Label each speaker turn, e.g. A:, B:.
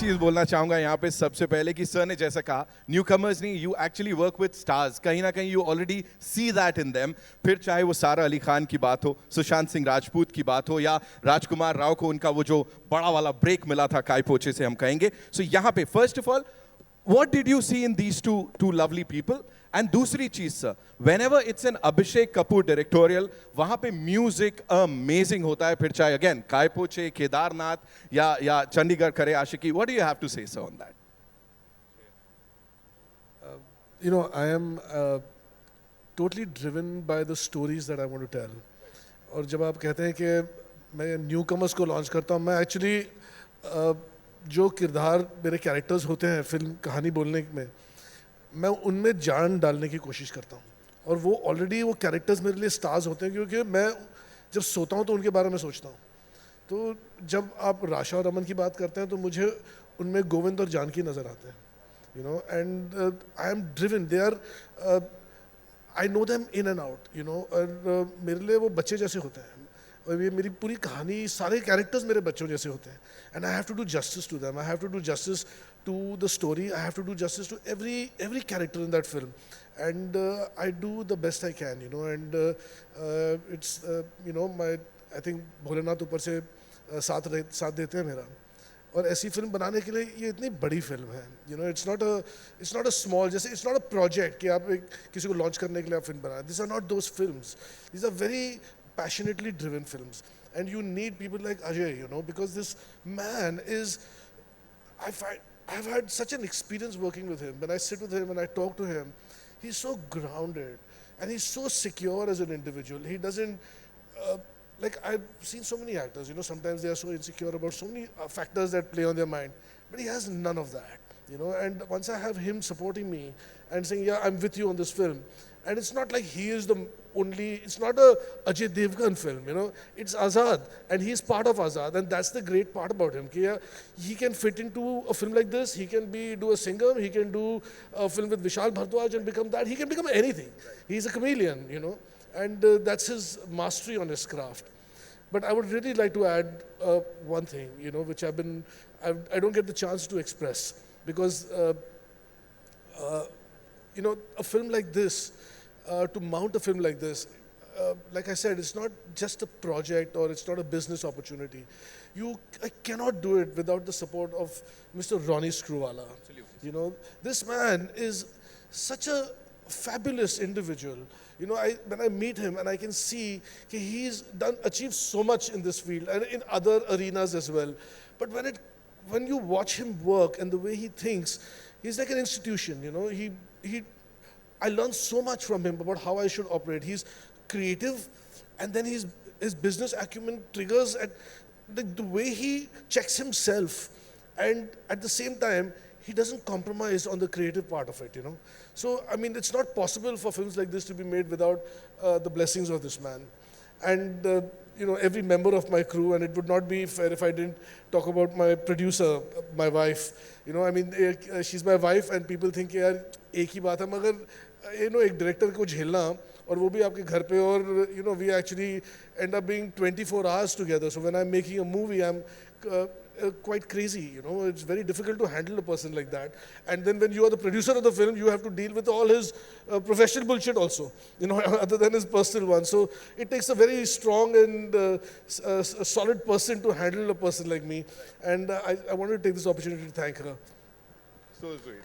A: चीज़ बोलना चाहूँगा यहाँ पे सबसे पहले कि सर ने जैसा कहा न्यू कमर्स नहीं, you actually work with stars, कहीं ना कहीं you already see that in them. फिर चाहे वो सारा अली खान की बात हो, सुशांत सिंह राजपूत की बात हो, या राजकुमार राव को उनका वो जो बड़ा वाला ब्रेक मिला था काय पोचे से, हम कहेंगे। सो यहाँ पे first of all what did you see in these two lovely people? And दूसरी चीज sir, whenever it's an Abhishek Kapoor directorial, वहाँ पे म्यूजिक अमेजिंग होता है, फिर चाहे अगेन काय पोचे, केदारनाथ या चंडीगढ़ करे आशिकी। What do you have to say sir on that?
B: You know, I am totally driven by the stories that I want to tell. और जब आप कहते हैं कि मैं न्यू कमर्स को लॉन्च करता हूँ, मैं एक्चुअली जो किरदार मेरे कैरेक्टर्स होते हैं फिल्म कहानी बोलने में, मैं उनमें जान डालने की कोशिश करता हूँ। और वो ऑलरेडी वो कैरेक्टर्स मेरे लिए स्टार्स होते हैं, क्योंकि मैं जब सोता हूँ तो उनके बारे में सोचता हूँ। तो जब आप राशा और रमन की बात करते हैं तो मुझे उनमें गोविंद और जानकी नज़र आते हैं, you know, and I am driven, they are, I know them in and out, you know, और मेरे लिए वो बच्चे जैसे होते हैं। और ये मेरी पूरी कहानी, सारे कैरेक्टर्स मेरे बच्चों जैसे होते हैं, and I have to do justice to them, I have to do justice to the story, I have to do justice to every character in that film, and I do the best I can, you know, and it's you know, I think Bholenath ऊपर से साथ देते हैं मेरा। और ऐसी film बनाने के लिए ये इतनी बड़ी फिल्म है, you know, it's not a small, जैसे इट्स नॉट अ प्रोजेक्ट कि आप किसी को लॉन्च करने के लिए आप फिल्म बना, this are not those films, this are very passionately driven films, and you need people like Ajay, you know, because this man is, I've had such an experience working with him. When I sit with him and I talk to him, he's so grounded and he's so secure as an individual. He doesn't like, I've seen so many actors, you know, sometimes they are so insecure about so many factors that play on their mind, but he has none of that, you know. And once I have him supporting me and saying, yeah, I'm with you on this film, and it's not like he is the only, it's not a Ajay Devgan film, you know, it's Azad, and he's part of Azad, and that's the great part about him. Yeah, he can fit into a film like this, he can do a singer, he can do a film with Vishal Bhardwaj and become that, he can become anything. He's a chameleon, you know, and that's his mastery on his craft. But I would really like to add one thing, you know, which I don't get the chance to express, because, you know, a film like this, to mount a film like this, like I said, it's not just a project or it's not a business opportunity. I cannot do it without the support of Mr. Ronnie Screwvala.
A: Absolutely.
B: You know, this man is such a fabulous individual. You know, when I meet him and I can see he's achieved so much in this field and in other arenas as well. But when you watch him work and the way he thinks, he's like an institution. You know, I learned so much from him about how I should operate. He's creative, and then his business acumen triggers at the way he checks himself, and at the same time, he doesn't compromise on the creative part of it, you know. So, I mean, it's not possible for films like this to be made without the blessings of this man. And, you know, every member of my crew, and it would not be fair if I didn't talk about my producer, my wife. You know, I mean, she's my wife, and people think, yaar, एक ही बात है, मगर, you know, एक director को झेलना, और वो भी आपके घर पे, और, you know, we actually end up being 24 hours together. So when I'm making a movie, I'm quite crazy, you know. It's very difficult to handle a person like that. And then when you are the producer of the film, you have to deal with all his professional bullshit also, you know, other than his personal one. So it takes a very strong and solid person to handle a person like me. And I wanted to take this opportunity to thank her.
A: So sweet.